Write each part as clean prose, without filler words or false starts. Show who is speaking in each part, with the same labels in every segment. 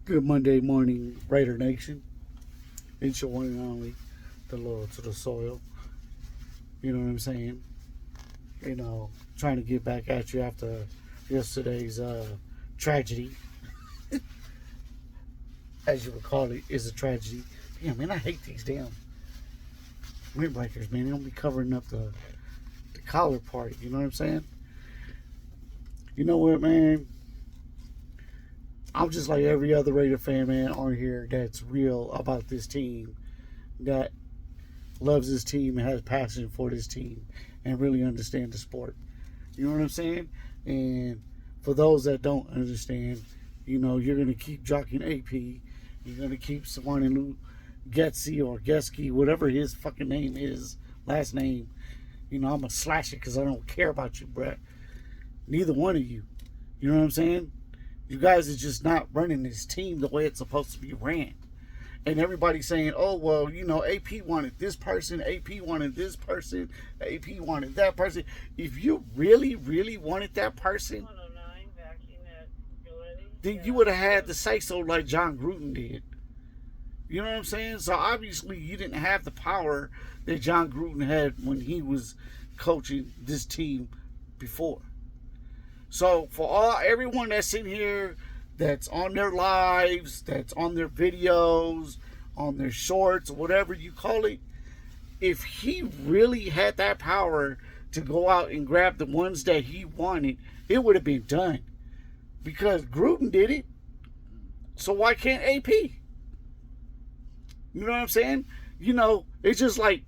Speaker 1: Good Monday morning, Raider Nation. It's your one and only, the Lord to the soil. You know what I'm saying? Trying to get back at you after yesterday's tragedy. As you would call it, is a tragedy. Damn, man, I hate these damn windbreakers, man. They don't be covering up the collar part. You know what I'm saying? You know what, man? I'm just like every other Raider fan, man, on here that's real about this team, that loves this team and has passion for this team and really understands the sport. You know what I'm saying? And for those that don't understand, you're going to keep jockeying AP. You're going to keep wanting Getsy or Getsky, whatever his fucking name is, last name. I'm going to slash it because I don't care about you, bruh. Neither one of you. You know what I'm saying? You guys are just not running this team the way it's supposed to be ran. And everybody's saying, oh, well, AP wanted this person, AP wanted this person, AP wanted that person. If you really, really wanted that person, then you would have had the say-so like John Gruden did. You know what I'm saying? So obviously you didn't have the power that John Gruden had when he was coaching this team before. So for everyone that's in here, that's on their lives, that's on their videos, on their shorts, whatever you call it, if he really had that power to go out and grab the ones that he wanted, it would have been done. Because Gruden did it. So why can't AP? You know what I'm saying? It's just like,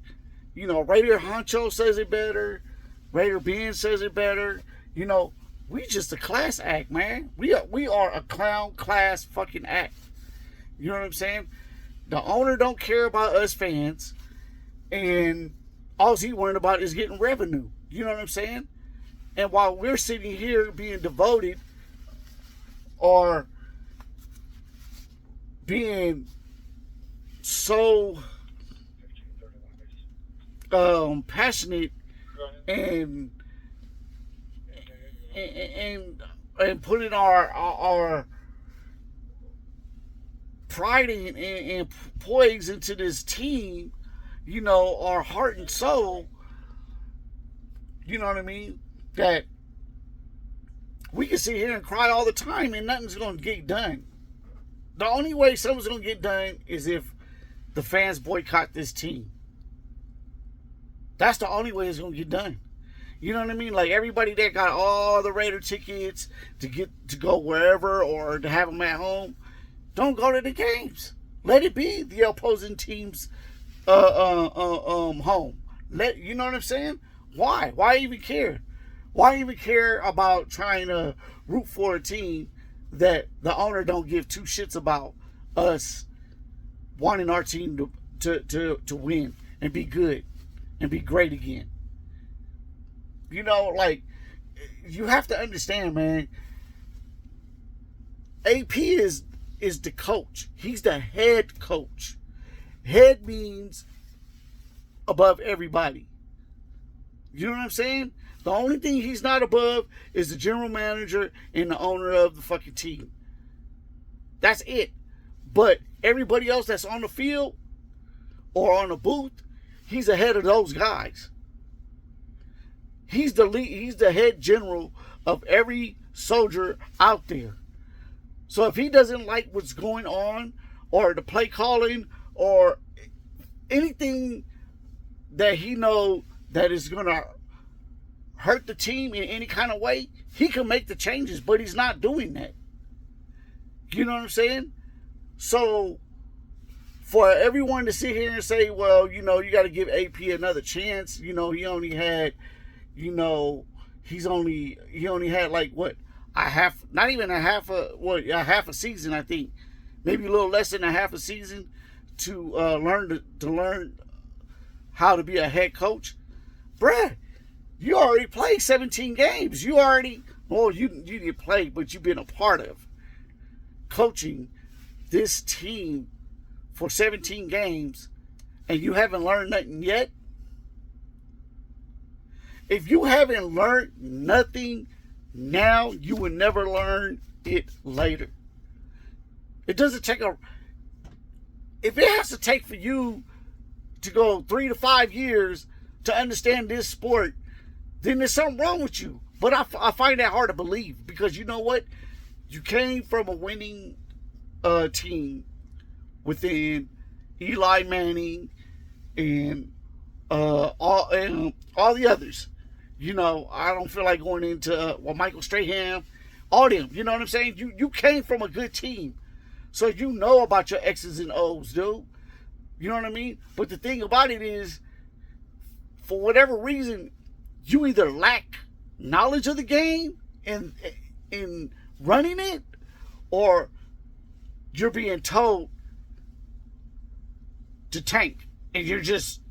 Speaker 1: Raider Honcho says it better. Raider Ben says it better. We just a class act, man. We are a clown class fucking act. You know what I'm saying? The owner don't care about us fans, and all he worried about is getting revenue. You know what I'm saying? And while we're sitting here being devoted or being so passionate and putting our pride and poise into this team, our heart and soul, you know what I mean? That we can sit here and cry all the time and nothing's going to get done. The only way something's going to get done is if the fans boycott this team. That's the only way it's going to get done. You know what I mean? Like everybody that got all the Raider tickets to go wherever or to have them at home, don't go to the games. Let it be the opposing team's home. You know what I'm saying? Why? Why even care? Why even care about trying to root for a team that the owner don't give two shits about us wanting our team to win and be good and be great again? You have to understand, man. AP is the coach. He's the head coach. Head means above everybody. You know what I'm saying? The only thing he's not above is the general manager and the owner of the fucking team. That's it. But everybody else that's on the field or on the booth, he's ahead of those guys. He's the lead, he's the head general of every soldier out there. So if he doesn't like what's going on or the play calling or anything that he know that is going to hurt the team in any kind of way, he can make the changes, but he's not doing that. You know what I'm saying? So for everyone to sit here and say, well, you got to give AP another chance. He only had he only had like what, a half a season, I think, maybe a little less than a half a season to learn how to be a head coach. Bruh, you already played 17 games. You didn't play, but you've been a part of coaching this team for 17 games, and you haven't learned nothing yet. If you haven't learned nothing now, you will never learn it later. It doesn't take a. If it has to take for you to go 3 to 5 years to understand this sport, then there's something wrong with you. But I find that hard to believe, because you know what? You came from a winning team within Eli Manning and all the others. You know, I don't feel like going into Michael Strahan, all them. You know what I'm saying? You came from a good team, so you know about your X's and O's, dude. You know what I mean? But the thing about it is, for whatever reason, you either lack knowledge of the game and in running it, or you're being told to tank, and you're just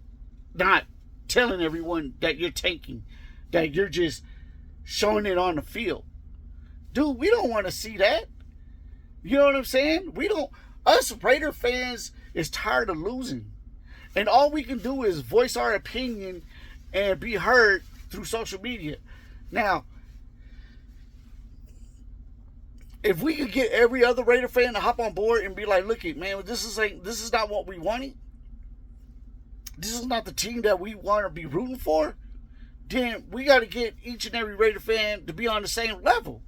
Speaker 1: not telling everyone that you're tanking, that you're just showing it on the field. Dude, we don't want to see that. You know what I'm saying? Us Raider fans is tired of losing. And all we can do is voice our opinion and be heard through social media. Now, if we could get every other Raider fan to hop on board and be like, look it, man, this is not what we wanted. This is not the team that we want to be rooting for. Then we got to get each and every Raider fan to be on the same level.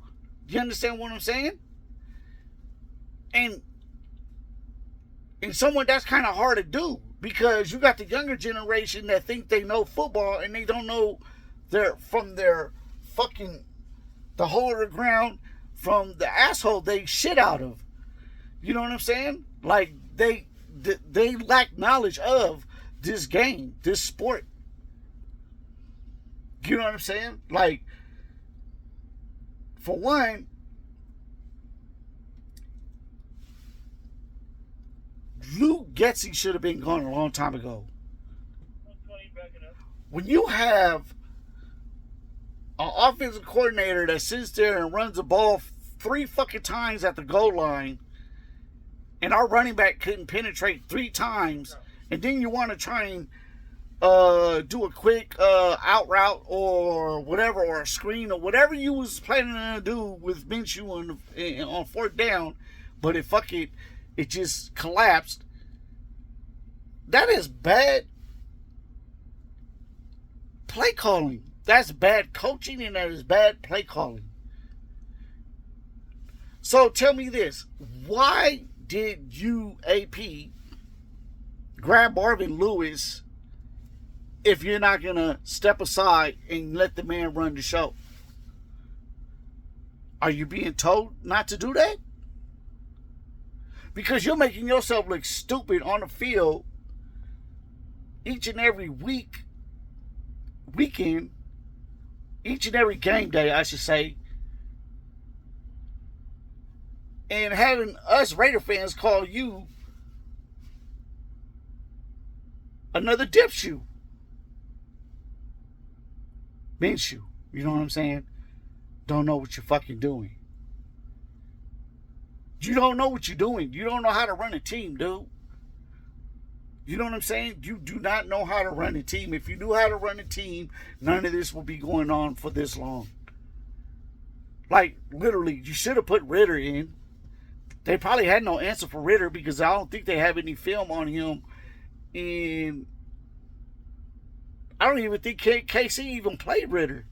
Speaker 1: You understand what I'm saying? And someone, that's kind of hard to do, because you got the younger generation that think they know football and they don't know the hole of the ground from the asshole they shit out of. You know what I'm saying? Like they lack knowledge of this game, this sport. You know what I'm saying? Like, for one, Luke Getsy should have been gone a long time ago. When you have an offensive coordinator that sits there and runs the ball 3 fucking times at the goal line, and our running back couldn't penetrate 3 times, and then you want to try and do a quick out route or whatever, or a screen, or whatever you was planning to do with Minshew on 4th down, but it just collapsed. That is bad play calling. That's bad coaching, and that is bad play calling. So tell me this. Why did you, AP, grab Marvin Lewis if you're not going to step aside and let the man run the show? Are you being told not to do that? Because you're making yourself look stupid on the field each and every weekend, each and every game day, I should say, and having us Raider fans call you another dipshoe. Minshew, you know what I'm saying? Don't know what you're fucking doing. You don't know what you're doing. You don't know how to run a team, dude. You know what I'm saying? You do not know how to run a team. If you knew how to run a team, none of this would be going on for this long. Like, literally, you should have put Ritter in. They probably had no answer for Ritter, because I don't think they have any film on him. And I don't even think KC even played Ritter.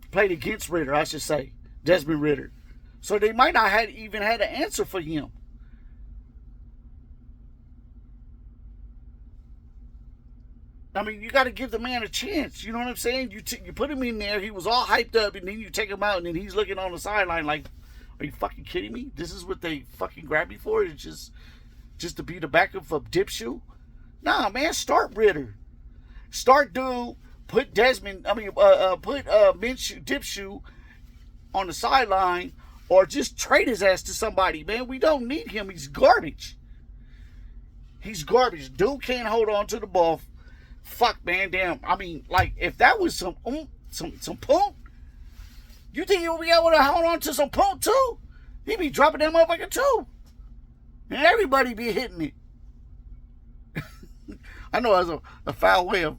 Speaker 1: Played against Ritter, I should say. Desmond Ritter. So they might not have even had an answer for him. I mean, you got to give the man a chance. You know what I'm saying? You put him in there. He was all hyped up, and then you take him out, and then he's looking on the sideline like, are you fucking kidding me? This is what they fucking grab me for? It's just to be the backup of Dipshoe? Nah, man, start Ritter. Start dude. Put Minshew, Dipshoe on the sideline, or just trade his ass to somebody, man. We don't need him. He's garbage. He's garbage. Dude can't hold on to the ball. Fuck, man, damn. I mean, like, if that was some punt, you think he would be able to hold on to some punt too? He'd be dropping that motherfucker too. And everybody be hitting it. I know that's a foul way of,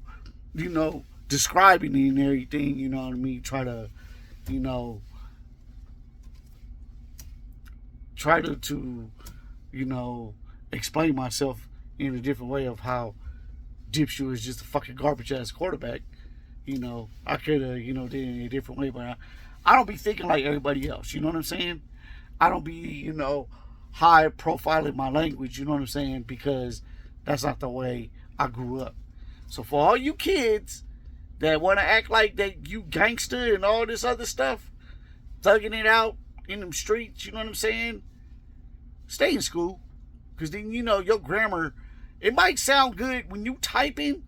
Speaker 1: describing it and everything, you know what I mean? Try to, try to you know, explain myself in a different way of how Dipshu is just a fucking garbage ass quarterback. You know, I could have, you know, did it in a different way, but I don't be thinking like everybody else. You know what I'm saying? I don't be, you know, high profiling my language. You know what I'm saying? Because that's not the way I grew up. So for all you kids that want to act like that you gangster and all this other stuff, thugging it out in them streets, you know what I'm saying? Stay in school. Because then, you know, your grammar, it might sound good when you typing,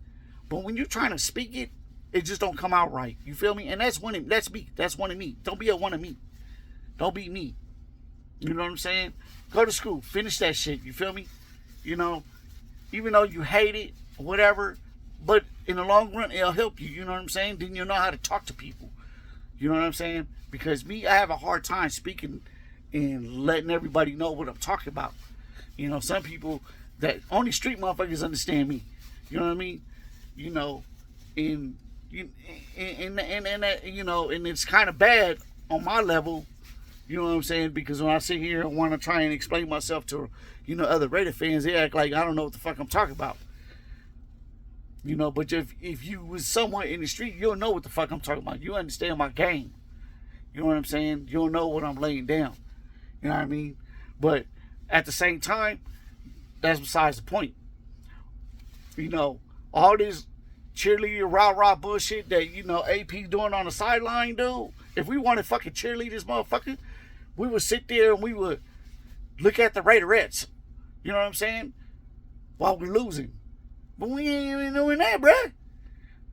Speaker 1: but when you're trying to speak it, it just don't come out right. You feel me? And that's me. That's one of me. Don't be a one of me. Don't be me. You know what I'm saying? Go to school. Finish that shit. You feel me? You know, even though you hate it or whatever, but in the long run, it'll help you. You know what I'm saying? Then you'll know how to talk to people. You know what I'm saying? Because me, I have a hard time speaking and letting everybody know what I'm talking about. You know, some people that only street motherfuckers understand me. You know what I mean? You know, and you know, and it's kind of bad on my level. You know what I'm saying? Because when I sit here and want to try and explain myself to, you know, other Raider fans, they act like I don't know what the fuck I'm talking about. You know, but if you was somewhere in the street, you'll know what the fuck I'm talking about. You understand my game. You know what I'm saying? You'll know what I'm laying down. You know what I mean? But at the same time, that's besides the point. You know, all this cheerleader rah-rah bullshit that, you know, AP doing on the sideline, dude. If we wanted fucking cheerleaders, motherfucker, we would sit there and we would look at the Raiderettes. You know what I'm saying? While we're losing. But we ain't even doing that, bruh.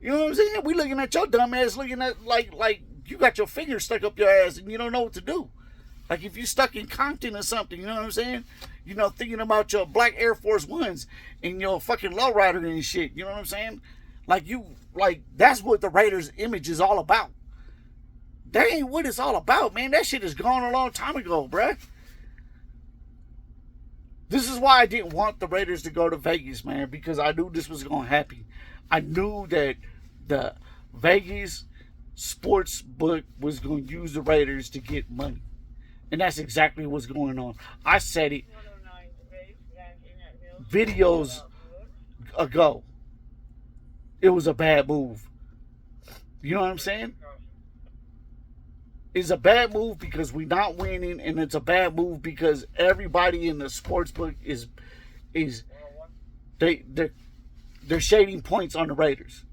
Speaker 1: You know what I'm saying? We looking at your dumb ass, looking at like you got your finger stuck up your ass and you don't know what to do. Like if you stuck in Compton or something, you know what I'm saying? You know, thinking about your black Air Force Ones and your fucking lowrider and shit. You know what I'm saying? Like that's what the Raiders image is all about. That ain't what it's all about, man. That shit is gone a long time ago, bruh. This is why I didn't want the Raiders to go to Vegas, man, because I knew this was going to happen. I knew that the Vegas sports book was going to use the Raiders to get money. And that's exactly what's going on. I said it videos ago. It was a bad move. You know what I'm saying? It's a bad move because we're not winning, and it's a bad move because everybody in the sports book is they're shading points on the Raiders.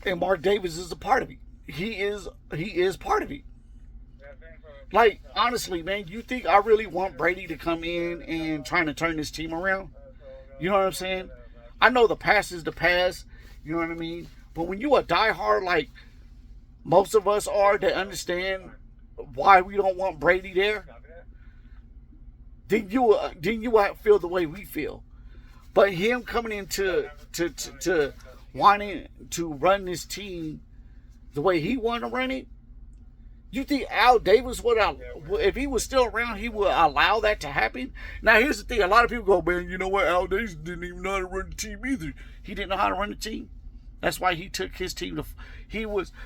Speaker 1: And Mark Davis is a part of it. He is part of it. Like, honestly, man, you think I really want Brady to come in and trying to turn this team around? You know what I'm saying? I know the past is the past. You know what I mean? But when you a diehard like most of us are that understand why we don't want Brady there, then you feel the way we feel. But him coming into to wanting to run this team the way he wanted to run it, you think Al Davis would, if he was still around, he would allow that to happen? Now, here's the thing. A lot of people go, man, you know what? Al Davis didn't even know how to run the team either. He didn't know how to run the team. That's why he took his team to,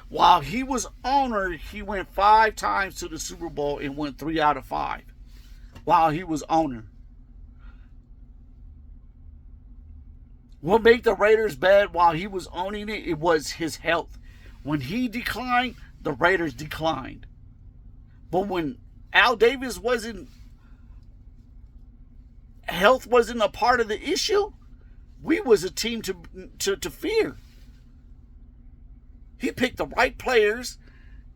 Speaker 1: while he was owner, he went 5 times to the Super Bowl and won 3 out of 5 while he was owner. What made the Raiders bad while he was owning it? It was his health. When he declined, the Raiders declined. But when Al Davis health wasn't a part of the issue, we was a team to fear. He picked the right players.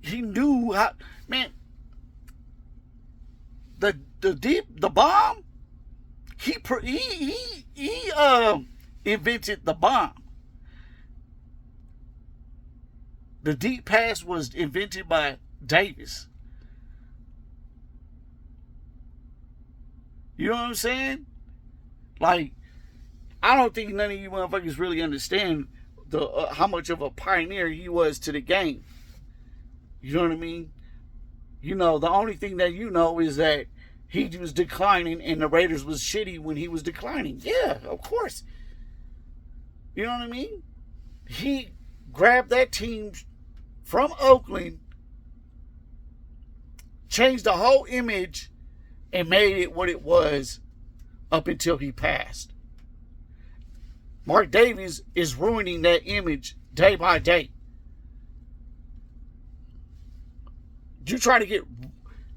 Speaker 1: He knew how, man, the bomb, he invented the bomb. The deep pass was invented by Davis. You know what I'm saying? Like, I don't think none of you motherfuckers really understand how much of a pioneer he was to the game. You know what I mean? You know, the only thing that you know is that he was declining and the Raiders was shitty when he was declining. Yeah, of course. You know what I mean? He grabbed that team from Oakland, changed the whole image and made it what it was up until he passed. Mark Davis is ruining that image day by day. You try to get,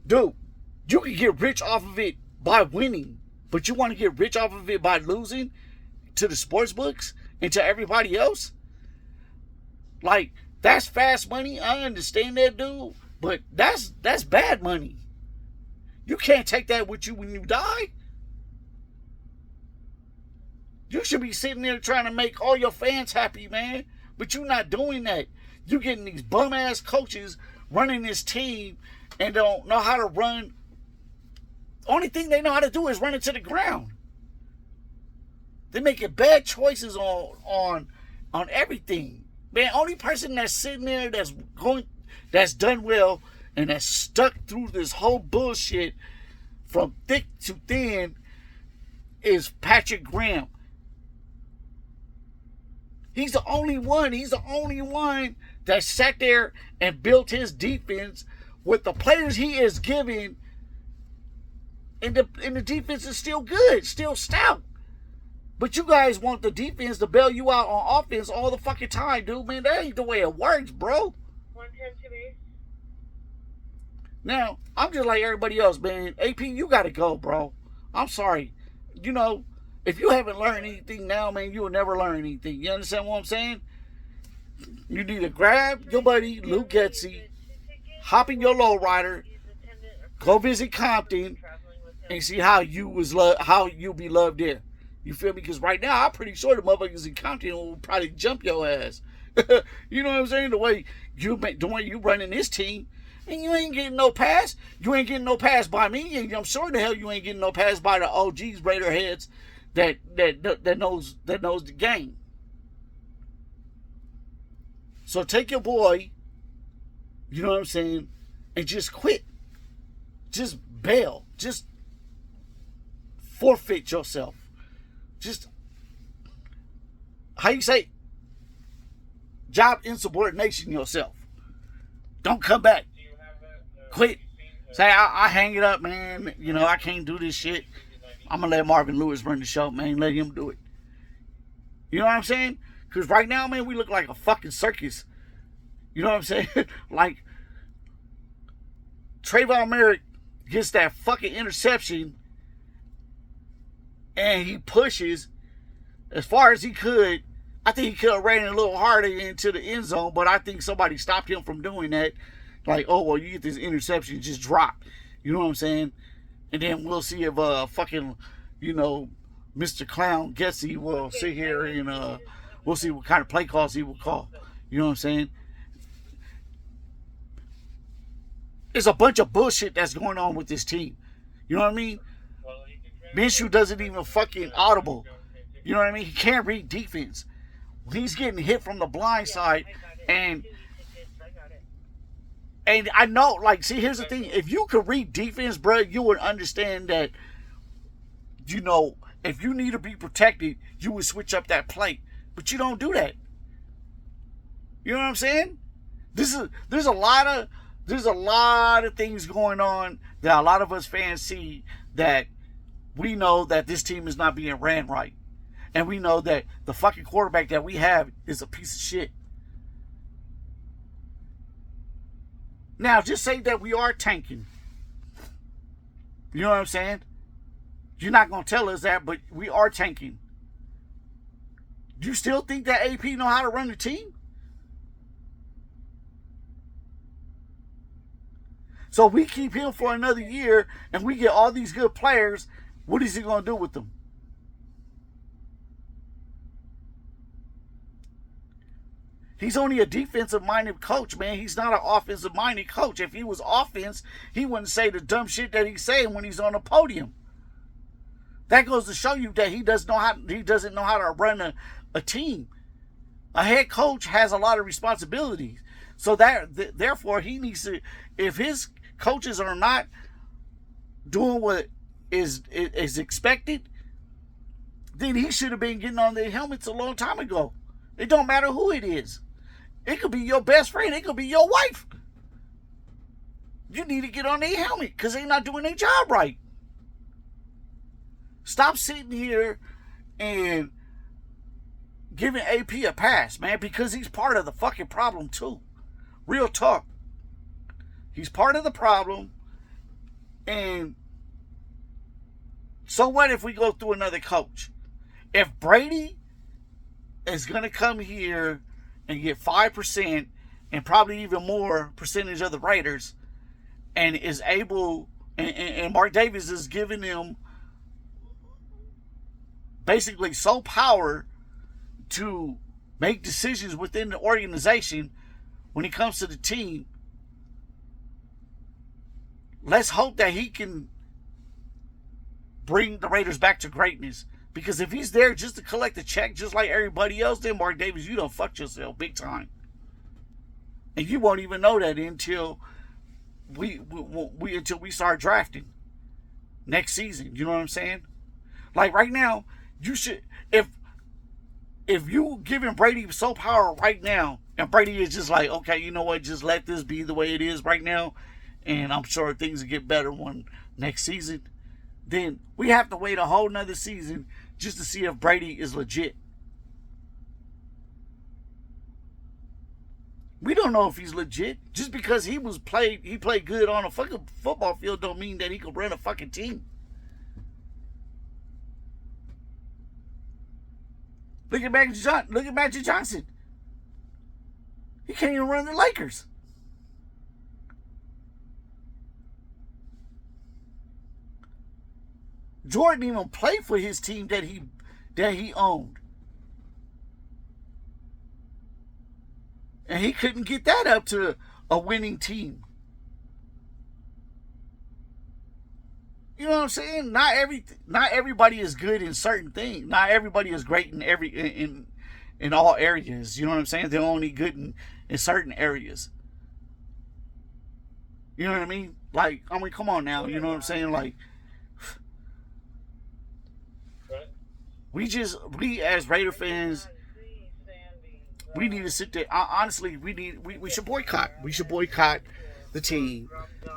Speaker 1: dude, you can get rich off of it by winning, but you want to get rich off of it by losing to the sports books and to everybody else? Like, that's fast money. I understand that, dude, but that's bad money. You can't take that with you when you die. You should be sitting there trying to make all your fans happy, man. But you're not doing that. You're getting these bum-ass coaches running this team and don't know how to run. Only thing they know how to do is run it to the ground. They're making bad choices on everything. Man, only person that's sitting there that's done well and that's stuck through this whole bullshit from thick to thin is Patrick Graham. He's the only one. He's the only one that sat there and built his defense with the players he is giving, and the defense is still good, still stout. But you guys want the defense to bail you out on offense all the fucking time, dude. Man, that ain't the way it works, bro.
Speaker 2: 110 to me.
Speaker 1: Now, I'm just like everybody else, man. AP, you gotta go, bro. I'm sorry. You know, if you haven't learned anything now, man, you will never learn anything. You understand what I'm saying? You need to grab your buddy, Luke Getsy, hop in your lowrider, go visit Compton, and see how you'll be loved there. You feel me? Because right now, I'm pretty sure the motherfuckers in Compton will probably jump your ass. You know what I'm saying? The way you running this team, and you ain't getting no pass. You ain't getting no pass by me, and I'm sure the hell you ain't getting no pass by the OGs, Raider heads that knows the game. So take your boy, you know what I'm saying, and just quit. Just bail. Just forfeit yourself. Just, how you say, job insubordination yourself. Don't come back. Quit. Say, I hang it up, man. You know, I can't do this shit. I'm going to let Marvin Lewis run the show, man. Let him do it. You know what I'm saying? Because right now, man, we look like a fucking circus. You know what I'm saying? Like, Trayvon Merrick gets that fucking interception and he pushes as far as he could. I think he could have ran it a little harder into the end zone, but I think somebody stopped him from doing that. Like, oh, well, you get this interception, just drop. You know what I'm saying? And then we'll see if fucking, you know, Mr. Clown Getsy will sit here and we'll see what kind of play calls he will call. You know what I'm saying? There's a bunch of bullshit that's going on with this team. You know what I mean? Minshew doesn't even fucking audible. You know what I mean? He can't read defense. He's getting hit from the blind side, and I know, like, see, here's the thing. If you could read defense, bro, you would understand that, you know, if you need to be protected, you would switch up that play. But you don't do that. You know what I'm saying? There's a lot of things going on that a lot of us fans see that we know that this team is not being ran right. And we know that the fucking quarterback that we have is a piece of shit. Now, just say that we are tanking. You know what I'm saying? You're not going to tell us that, but we are tanking. Do you still think that AP know how to run the team? So we keep him for another year and we get all these good players. What is he going to do with them? He's only a defensive-minded coach, man. He's not an offensive-minded coach. If he was offense, he wouldn't say the dumb shit that he's saying when he's on the podium. That goes to show you that he doesn't know how to run a team. A head coach has a lot of responsibilities. So therefore, he needs to, if his coaches are not doing what is expected, then he should have been getting on their helmets a long time ago. It don't matter who it is. It could be your best friend. It could be your wife. You need to get on their helmet because they're not doing their job right. Stop sitting here and giving AP a pass, man, because he's part of the fucking problem too. Real talk. He's part of the problem. And so what if we go through another coach? If Brady is going to come here and get 5% and probably even more percentage of the Raiders and is able, and Mark Davis is giving them basically sole power to make decisions within the organization when it comes to the team, let's hope that he can bring the Raiders back to greatness. Because if he's there just to collect a check just like everybody else, then Mark Davis, you done fucked yourself big time. And you won't even know that until we start drafting next season. You know what I'm saying? Like right now, you should, if you giving Brady sole power right now, and Brady is just like, okay, you know what, just let this be the way it is right now, and I'm sure things will get better one next season, then we have to wait a whole nother season just to see if Brady is legit. We don't know if he's legit. Just because he played good on a fucking football field don't mean that he could run a fucking team. Look at Magic Johnson. He can't even run the Lakers. Jordan even played for his team that he owned. And he couldn't get that up to a winning team. You know what I'm saying? Not everybody is good in certain things. Not everybody is great in all areas. You know what I'm saying? They're only good in certain areas. You know what I mean? Like, I mean, come on now. You know what I'm saying? Like, we as Raider fans, we need to sit there. Honestly, we should boycott. We should boycott the team.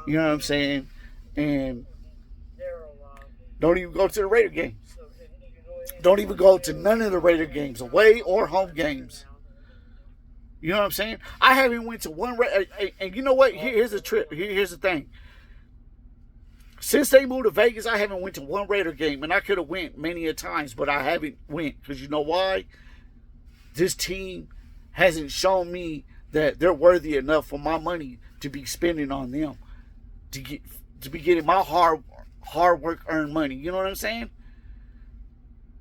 Speaker 1: You know what I'm saying? And don't even go to the Raider games. Don't even go to none of the Raider games, away or home games. You know what I'm saying? I haven't went to one. And you know what? Here's the trip. Here's the thing. Since they moved to Vegas, I haven't went to one Raider game, and I could have went many a times, but I haven't went because you know why? This team hasn't shown me that they're worthy enough for my money to be spending on them, to be getting my hard work earned money. You know what I'm saying?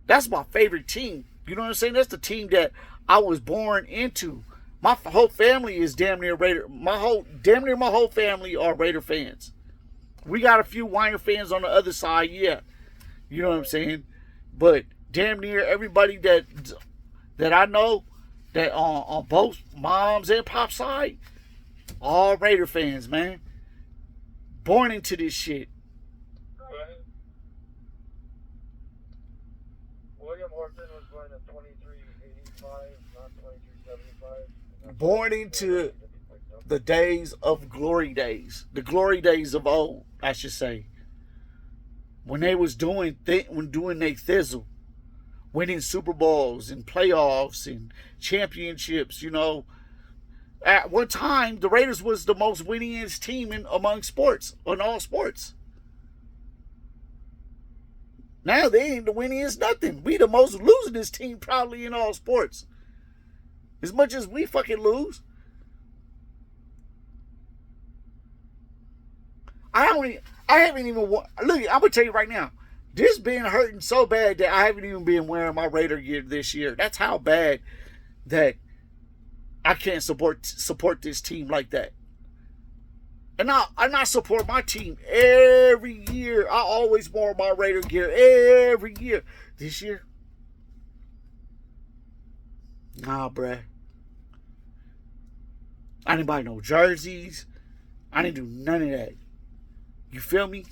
Speaker 1: That's my favorite team. You know what I'm saying? That's the team that I was born into. My whole family is damn near Raider. My whole family are Raider fans. We got a few Wire fans on the other side, yeah. You know what I'm saying? But damn near everybody that I know that on both mom's and pop's side, all Raider fans, man. Born into this shit.
Speaker 2: William Horton was born in 2385, not 2375.
Speaker 1: Born into the days of glory days. The glory days of old, I should say. When they was doing their thizzle. Winning Super Bowls and playoffs and championships, you know. At one time, the Raiders was the most winningest team among sports, on all sports. Now they ain't the winningest nothing. We the most losingest team probably in all sports. As much as we fucking lose. I haven't even look, I'm gonna tell you right now. This been hurting so bad that I haven't even been wearing my Raider gear this year. That's how bad that I can't support this team like that. And I support my team every year. I always wear my Raider gear every year. This year, nah, bruh. I didn't buy no jerseys. I didn't do none of that. You feel me?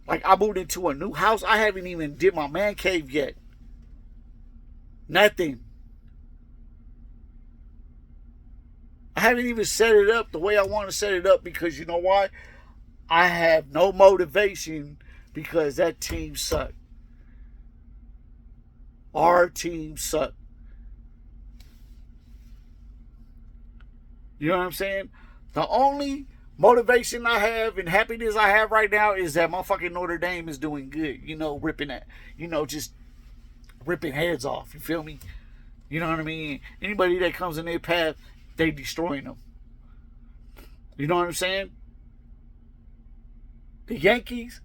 Speaker 1: Like, I moved into a new house. I haven't even did my man cave yet. Nothing. haven't even set it up the way I want to set it up because you know why? I have no motivation because that team sucked. Our team sucked. You know what I'm saying? The only motivation I have and happiness I have right now is that motherfucking Notre Dame is doing good. You know, ripping that, you know, just ripping heads off. You feel me? You know what I mean? Anybody that comes in their path, they destroying them. You know what I'm saying? The Yankees,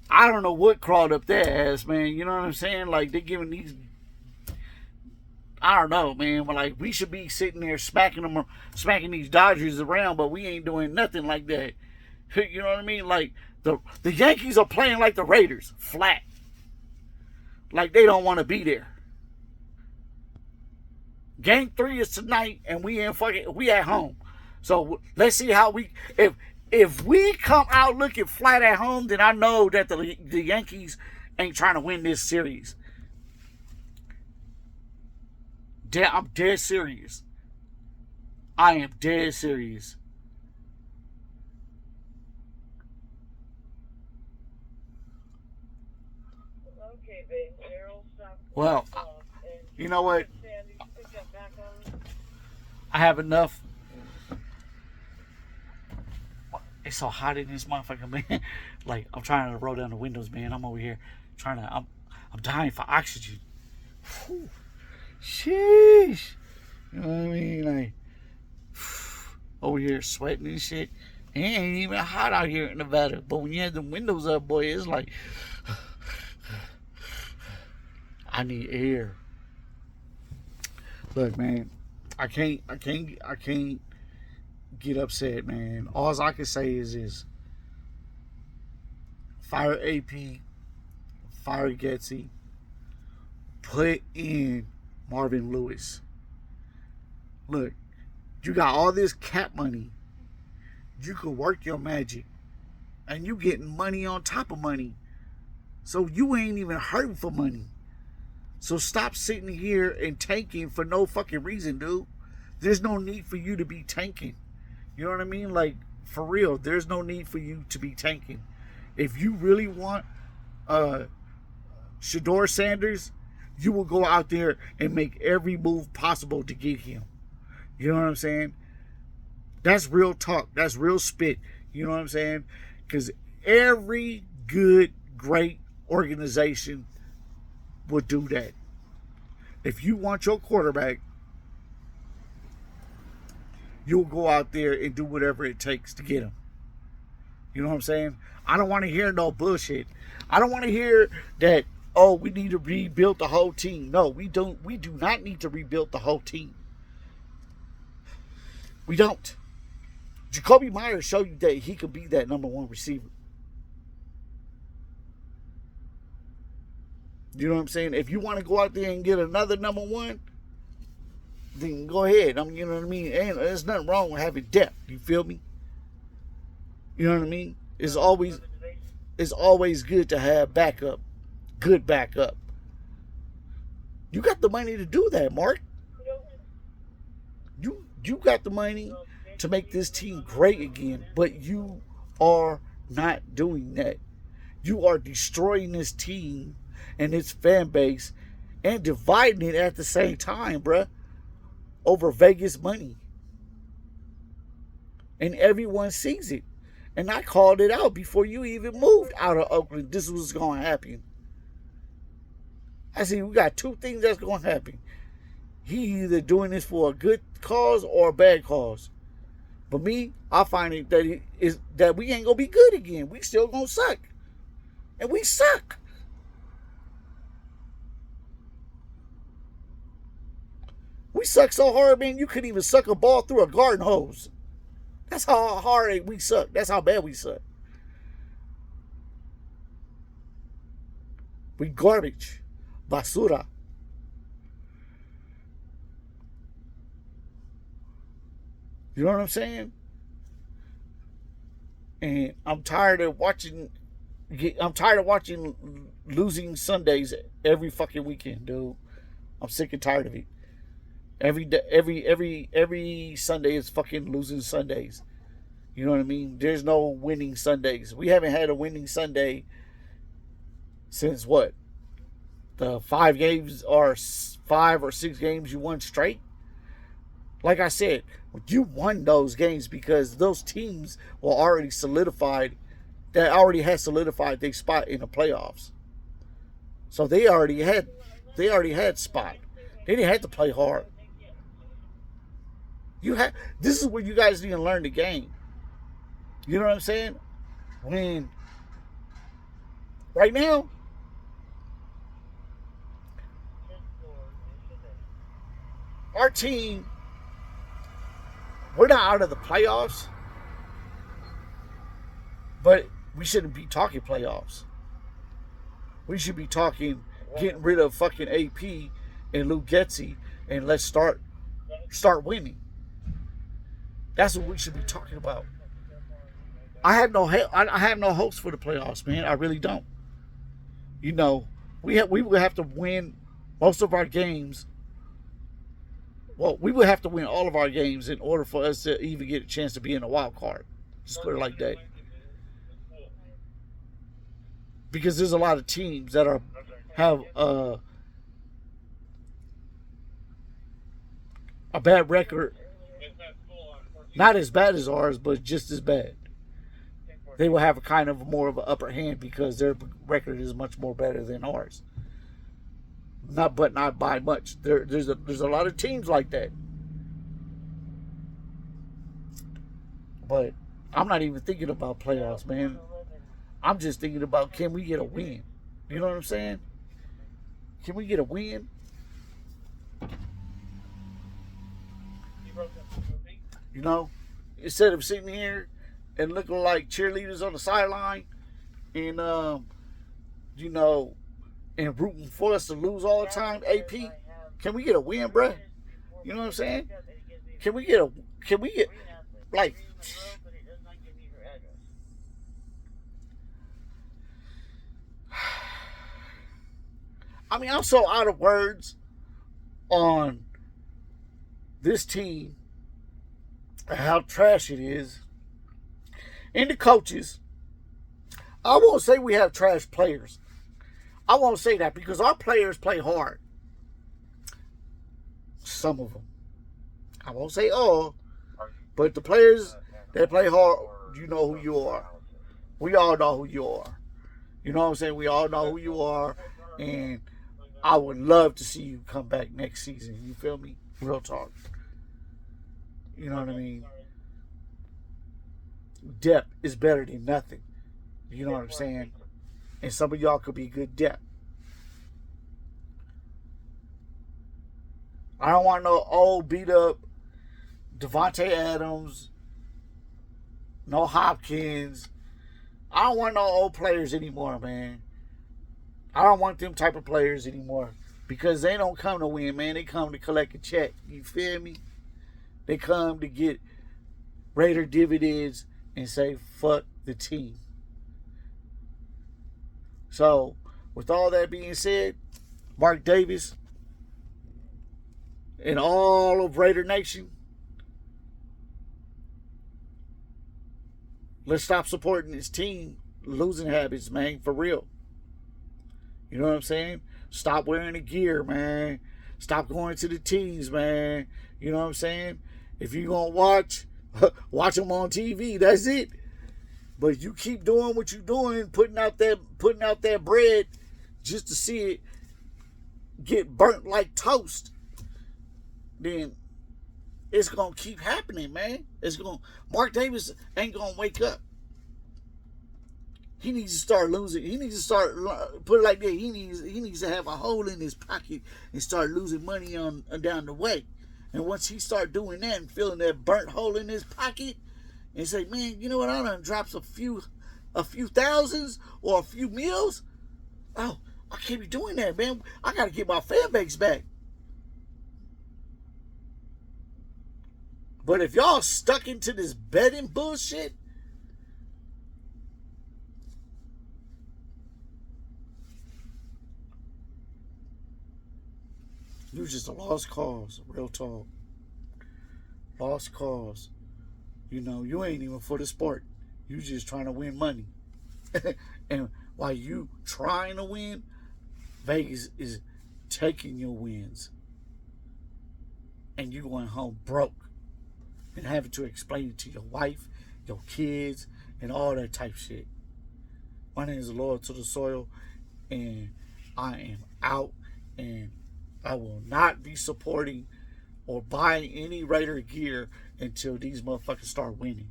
Speaker 1: I don't know what crawled up their ass, man. You know what I'm saying? Like, they're giving these, I don't know, man. But like, we should be sitting there smacking these Dodgers around, but we ain't doing nothing like that. You know what I mean? Like, the Yankees are playing like the Raiders, flat. Like, they don't want to be there. Game 3 is tonight, and we at home. So let's see how if we come out looking flat at home, then I know that the Yankees ain't trying to win this series. I'm dead serious. I am dead serious.
Speaker 2: Okay, babe. Errol, stop.
Speaker 1: Well, you know what? I have enough. It's so hot in this motherfucker, man. Like, I'm trying to roll down the windows, man. I'm over here I'm dying for oxygen. Whew. Sheesh. You know what I mean? Like, over here sweating and shit. It ain't even hot out here in Nevada. But when you have the windows up, boy, it's like, I need air. Look, man, I can't get upset, man. All I can say is this: fire AP, fire Getsy, put in Marvin Lewis. Look, you got all this cap money. You could work your magic, and you getting money on top of money. So you ain't even hurting for money. So stop sitting here and tanking for no fucking reason, dude. There's no need for you to be tanking. You know what I mean? Like, for real, there's no need for you to be tanking. If you really want Shedeur Sanders, you will go out there and make every move possible to get him. You know what I'm saying? That's real talk. That's real spit. You know what I'm saying? Because every good, great organization would do that. If you want your quarterback, you'll go out there and do whatever it takes to get him. You know what I'm saying? I don't want to hear no bullshit. I don't want to hear that, oh, we need to rebuild the whole team. No, we don't. We do not need to rebuild the whole team. We don't. Jacoby Myers showed you that he could be that number one receiver. You know what I'm saying? If you want to go out there and get another number one, then go ahead. I mean, you know what I mean? And there's nothing wrong with having depth. You feel me? You know what I mean? It's always good to have backup. Good backup. You got the money to do that, Mark. You got the money to make this team great again, but you are not doing that. You are destroying this team and its fan base and dividing it at the same time, bruh, over Vegas money. And everyone sees it. And I called it out before you even moved out of Oakland. This was going to happen. I said, we got two things that's going to happen. He either doing this for a good cause or a bad cause. But me, I find it that we ain't going to be good again. We still going to suck. And we suck. We suck so hard, man, you couldn't even suck a ball through a garden hose. That's how hard we suck. That's how bad we suck. We garbage. Basura. You know what I'm saying? And I'm tired of watching losing Sundays every fucking weekend, dude. I'm sick and tired of it. Every Sunday is fucking losing Sundays. You know what I mean? There's no winning Sundays. We haven't had a winning Sunday since what? The 5 or 6 games you won straight. Like I said, you won those games because those teams were already solidified. That already had solidified their spot in the playoffs. So they already had spot. They didn't have to play hard. This is where you guys need to learn the game. You know what I'm saying? When right now, our team, we're not out of the playoffs, but we shouldn't be talking playoffs. We should be talking getting rid of fucking AP and GETSY and let's start winning. That's what we should be talking about. I have no hopes for the playoffs, man. I really don't. You know, we would have to win most of our games. Well, we would have to win all of our games in order for us to even get a chance to be in a wild card. Just put it like that. Because there's a lot of teams that have a bad record. Not as bad as ours, but just as bad. They will have a kind of more of an upper hand because their record is much more better than ours. Not by much. There's a lot of teams like that. But I'm not even thinking about playoffs, man. I'm just thinking about, can we get a win? You know what I'm saying? Can we get a win? You know, instead of sitting here and looking like cheerleaders on the sideline and you know, and rooting for us to lose all the time, AP, can we get a win, bruh? You know what I'm saying? Can we get like, I mean, I'm so out of words on this team, how trash it is. And the coaches, I won't say we have trash players. I won't say that because our players play hard. Some of them. I won't say all, but the players that play hard, you know who you are. We all know who you are. You know what I'm saying? We all know who you are. And I would love to see you come back next season. You feel me? Real talk. You know what I mean? Depth is better than nothing. You know what I'm saying? And some of y'all could be good depth. I don't want no old beat up Devontae Adams, no Hopkins. I don't want no old players anymore, man. I don't want them type of players anymore because they don't come to win, man. They come to collect a check. You feel me? They come to get Raider dividends and say, fuck the team. So, with all that being said, Mark Davis and all of Raider Nation, let's stop supporting this team losing habits, man, for real. You know what I'm saying? Stop wearing the gear, man. Stop going to the teams, man. You know what I'm saying? If you're going to watch them on TV. That's it. But you keep doing what you're doing, putting out that bread just to see it get burnt like toast, then it's going to keep happening, man. Mark Davis ain't going to wake up. He needs to start losing. He needs to start, put it like that, he needs to have a hole in his pocket and start losing money on down the way. And once he start doing that and feeling that burnt hole in his pocket and say, man, you know what, I done drops a few thousands or a few meals. Oh, I can't be doing that, man. I got to get my fan base back. But if y'all stuck into this betting bullshit, you You just a lost cause, real talk. Lost cause. You know, you ain't even for the sport. You just trying to win money. And while you trying to win, Vegas is taking your wins. And you going home broke. And having to explain it to your wife, your kids, and all that type shit. My name is Loyal to the Soil, and I am out, and I will not be supporting or buying any Raider gear until these motherfuckers start winning.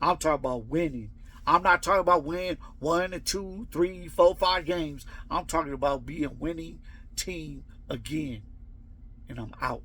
Speaker 1: I'm talking about winning. I'm not talking about winning 1, 2, 3, 4, 5 games. I'm talking about being a winning team again. And I'm out.